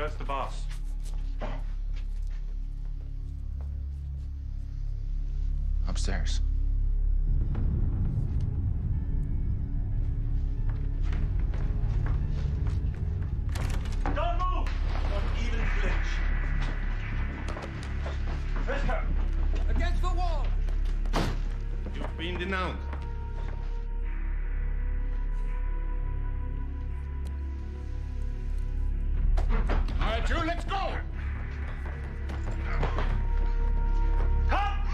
Where's the boss? Upstairs. Don't move! Don't even flinch. Fisker! Against the wall! You've been denounced. All right, you, let's go! Come!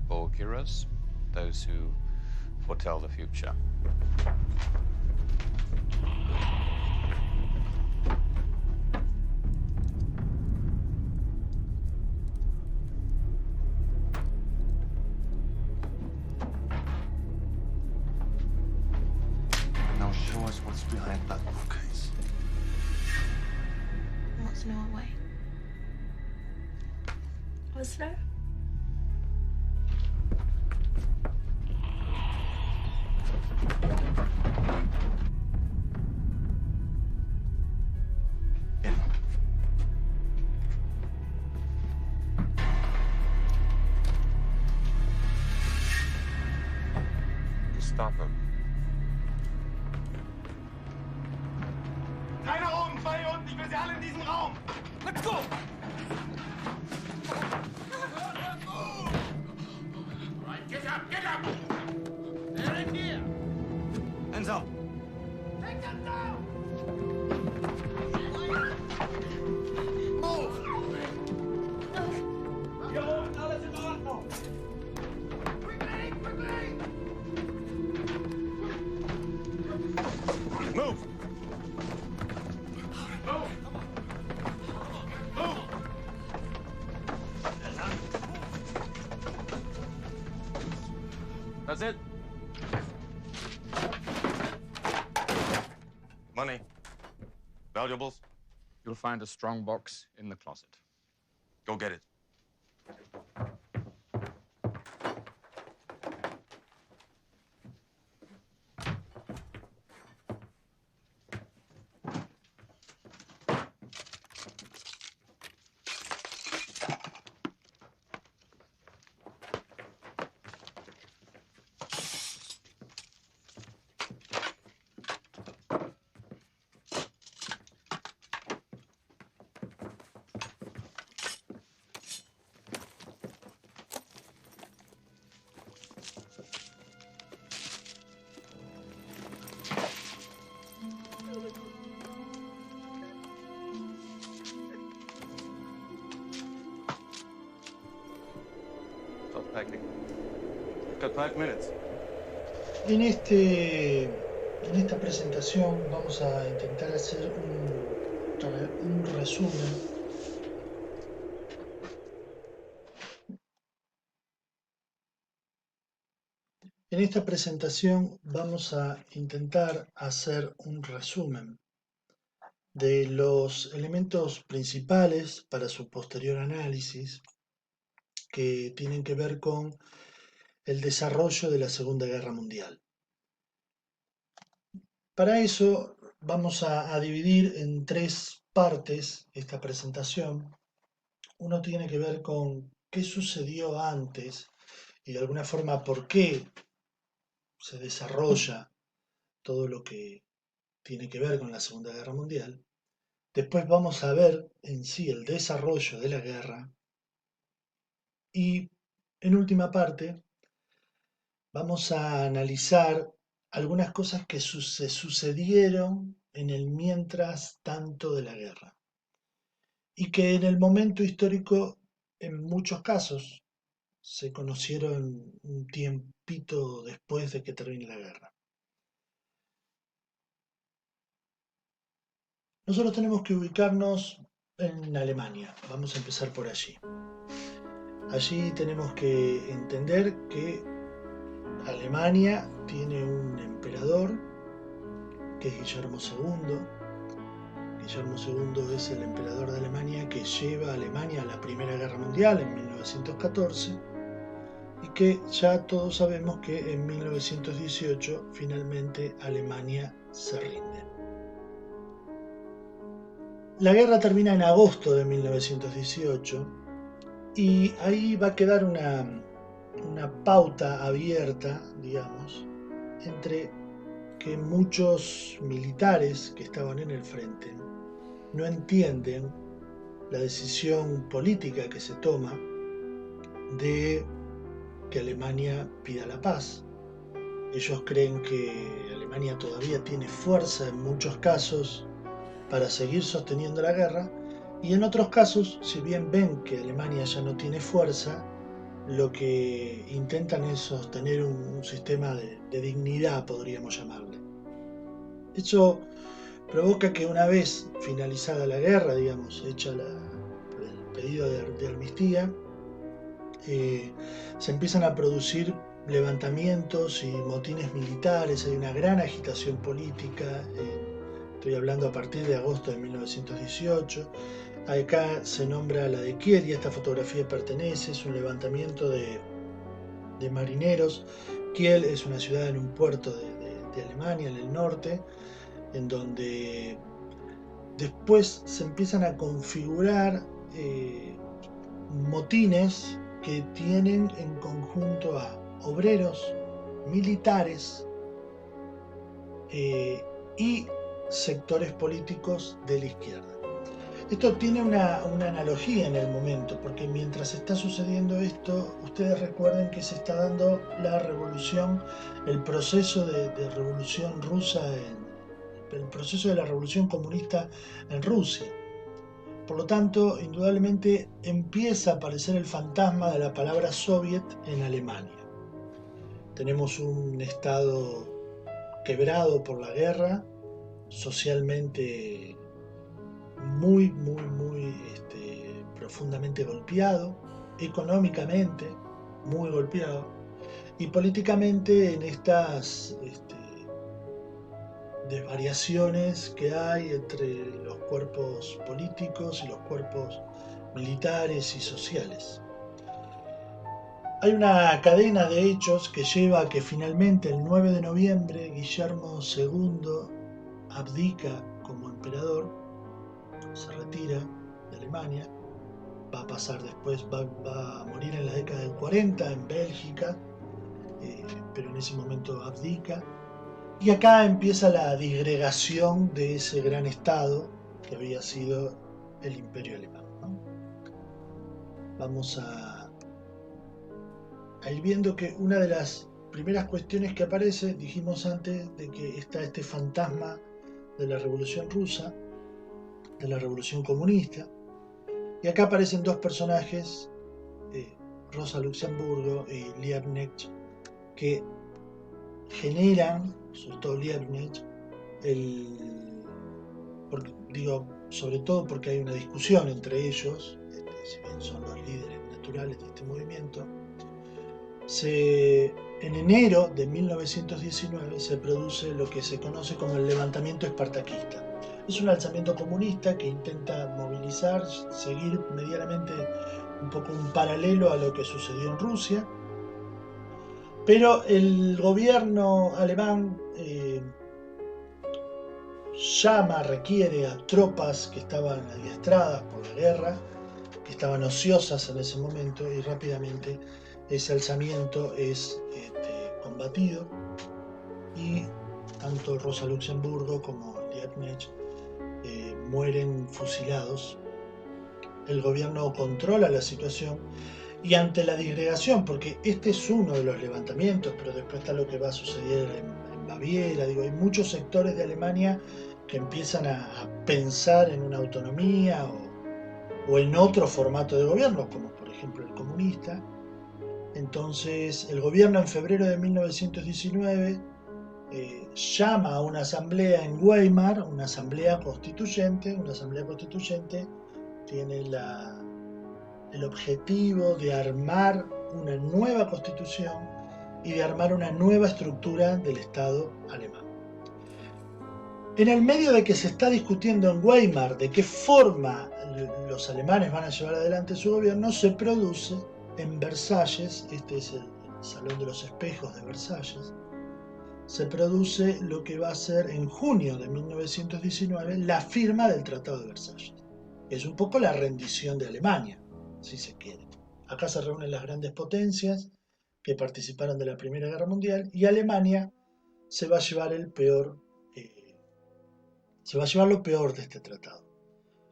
Borgiras, those who foretell the future. Now show us what's behind that bookcase. What's Norway? Oslo? In. Stop him. Keiner oben, zwei unten. Ich will sie alle in diesem Raum. Let's go! Right, get up, get up! They're in here! Hands up. Take them down! Move! Hier oben, alles in Ordnung. Quickly, quickly! Move! Move! Move! That's it. Money. Valuables. You'll find a strong box in the closet. Go get it. Stop packing. You've got 5 minutes. En esta presentación vamos a intentar hacer un resumen En esta presentación vamos a intentar hacer un resumen de los elementos principales para su posterior análisis que tienen que ver con el desarrollo de la Segunda Guerra Mundial. Para eso vamos a dividir en 3 partes esta presentación. Uno tiene que ver con qué sucedió antes y de alguna forma por qué se desarrolla todo lo que tiene que ver con la Segunda Guerra Mundial. Después vamos a ver en sí el desarrollo de la guerra y en última parte vamos a analizar algunas cosas que se sucedieron en el mientras tanto de la guerra y que en el momento histórico en muchos casos se conocieron un tiempito después de que termine la guerra. Nosotros tenemos que ubicarnos en Alemania, vamos a empezar por allí. Allí tenemos que entender que Alemania tiene un emperador que es Guillermo II. Guillermo II es el emperador de Alemania que lleva a Alemania a la Primera Guerra Mundial en 1914 y que ya todos sabemos que en 1918 finalmente Alemania se rinde. La guerra termina en agosto de 1918 y ahí va a quedar una pauta abierta, digamos, entre que muchos militares que estaban en el frente no entienden la decisión política que se toma de que Alemania pida la paz. Ellos creen que Alemania todavía tiene fuerza en muchos casos para seguir sosteniendo la guerra, y en otros casos, si bien ven que Alemania ya no tiene fuerza, lo que intentan es sostener un sistema de dignidad, podríamos llamarle. Eso provoca que una vez finalizada la guerra, digamos, hecha el pedido de amnistía, se empiezan a producir levantamientos y motines militares, hay una gran agitación política, estoy hablando a partir de agosto de 1918, acá se nombra la de Kiel y esta fotografía pertenece, es un levantamiento de marineros. Kiel es una ciudad en un puerto de Alemania, en el norte, en donde después se empiezan a configurar motines que tienen en conjunto a obreros, militares y sectores políticos de la izquierda. Esto tiene una analogía en el momento, porque mientras está sucediendo esto, ustedes recuerden que se está dando la revolución, el proceso de revolución rusa, el proceso de la revolución comunista en Rusia. Por lo tanto, indudablemente empieza a aparecer el fantasma de la palabra soviet en Alemania. Tenemos un estado quebrado por la guerra, socialmente muy profundamente golpeado, económicamente muy golpeado, y políticamente en estas desvariaciones que hay entre los cuerpos políticos y los cuerpos militares y sociales. Hay una cadena de hechos que lleva a que finalmente el 9 de noviembre Guillermo II abdica como emperador, se retira de Alemania, va a pasar después, va a morir en la década del 40 en Bélgica, pero en ese momento abdica. Y acá empieza la disgregación de ese gran estado que había sido el Imperio Alemán, ¿no? Vamos a ir viendo que una de las primeras cuestiones que aparece, dijimos antes, de que está este fantasma de la Revolución Rusa, de la Revolución Comunista, y acá aparecen dos personajes, Rosa Luxemburgo y Liebknecht, que generan, sobre todo Liebknecht, sobre todo porque hay una discusión entre ellos, si bien son los líderes naturales de este movimiento. En enero de 1919 se produce lo que se conoce como el levantamiento espartaquista. Es un alzamiento comunista que intenta movilizar, seguir medianamente un poco un paralelo a lo que sucedió en Rusia, pero el gobierno alemán requiere a tropas que estaban adiestradas por la guerra, que estaban ociosas en ese momento, y rápidamente ese alzamiento es combatido y tanto Rosa Luxemburgo como Liebknecht mueren fusilados. El gobierno controla la situación y ante la disgregación, porque este es uno de los levantamientos, pero después está lo que va a suceder en Baviera, hay muchos sectores de Alemania que empiezan a pensar en una autonomía o en otro formato de gobierno, como por ejemplo el comunista. Entonces el gobierno en febrero de 1919 llama a una asamblea en Weimar, una asamblea constituyente tiene el objetivo de armar una nueva constitución y de armar una nueva estructura del Estado alemán. En el medio de que se está discutiendo en Weimar de qué forma los alemanes van a llevar adelante su gobierno, se produce en Versalles, este es Salón de los Espejos de Versalles, se produce lo que va a ser en junio de 1919 la firma del Tratado de Versalles. Es un poco la rendición de Alemania, si se quiere. Acá se reúnen las grandes potencias que participaron de la Primera Guerra Mundial y Alemania se va a llevar lo peor de este tratado.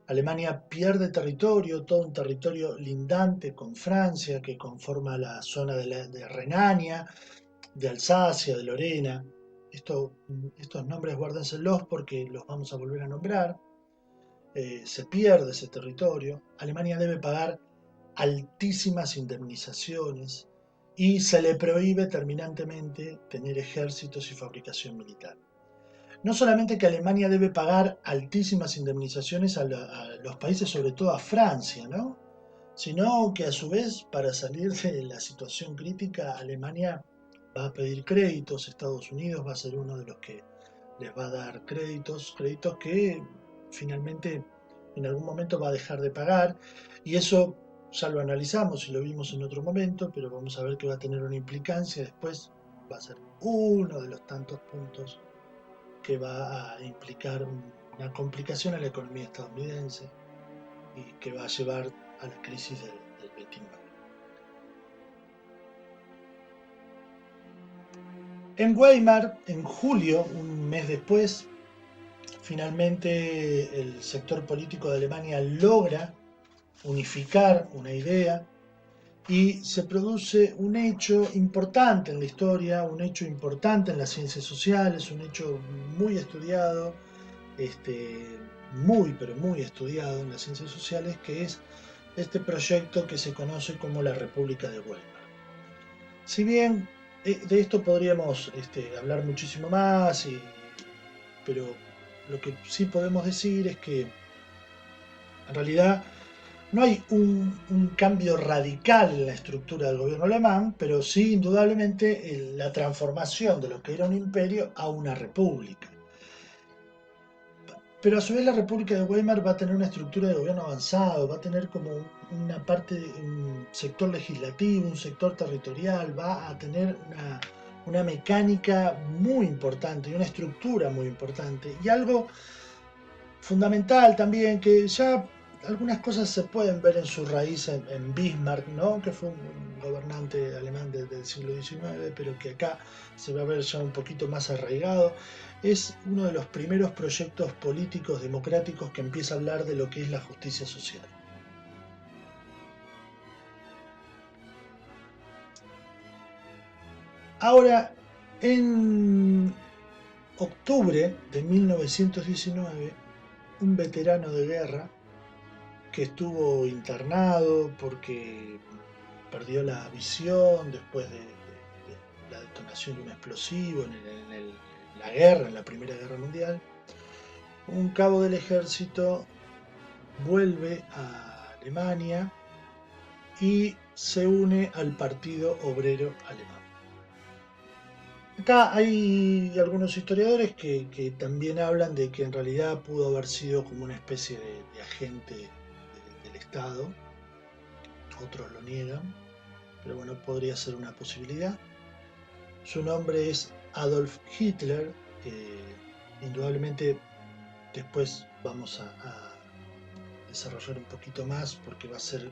Alemania pierde territorio, todo un territorio lindante con Francia, que conforma la zona de Renania, de Alsacia, de Lorena. Estos nombres guárdenselos porque los vamos a volver a nombrar. Se pierde ese territorio. Alemania debe pagar altísimas indemnizaciones y se le prohíbe terminantemente tener ejércitos y fabricación militar. No solamente que Alemania debe pagar altísimas indemnizaciones a los países, sobre todo a Francia, ¿no? Sino que a su vez, para salir de la situación crítica, Alemania va a pedir créditos, Estados Unidos va a ser uno de los que les va a dar créditos que finalmente en algún momento va a dejar de pagar, y eso ya lo analizamos y lo vimos en otro momento, pero vamos a ver que va a tener una implicancia después, va a ser uno de los tantos puntos que va a implicar una complicación en la economía estadounidense y que va a llevar a la crisis del 29. En Weimar, en julio, un mes después, finalmente el sector político de Alemania logra unificar una idea y se produce un hecho importante en la historia, un hecho importante en las ciencias sociales, un hecho muy estudiado, pero muy estudiado en las ciencias sociales, que es este proyecto que se conoce como la República de Weimar. Si bien de esto podríamos hablar muchísimo más, pero lo que sí podemos decir es que en realidad no hay un cambio radical en la estructura del gobierno alemán, pero sí indudablemente la transformación de lo que era un imperio a una república. Pero a su vez la República de Weimar va a tener una estructura de gobierno avanzado, va a tener como una parte, un sector legislativo, un sector territorial, va a tener una mecánica muy importante y una estructura muy importante. Y algo fundamental también, que ya algunas cosas se pueden ver en su raíz en Bismarck, ¿no? Que fue un gobernante alemán del siglo XIX, pero que acá se va a ver ya un poquito más arraigado. Es uno de los primeros proyectos políticos democráticos que empieza a hablar de lo que es la justicia social. Ahora, en octubre de 1919, un veterano de guerra que estuvo internado porque perdió la visión después de la detonación de un explosivo en la guerra, en la Primera Guerra Mundial, un cabo del ejército vuelve a Alemania y se une al Partido Obrero Alemán. Acá hay algunos historiadores que también hablan de que en realidad pudo haber sido como una especie de agente del Estado. Otros lo niegan, pero bueno, podría ser una posibilidad. Su nombre es Adolf Hitler. Indudablemente después vamos a desarrollar un poquito más porque va a ser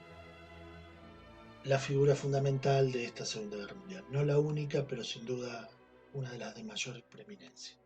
la figura fundamental de esta Segunda Guerra Mundial. No la única, pero sin duda una de las de mayor preeminencia.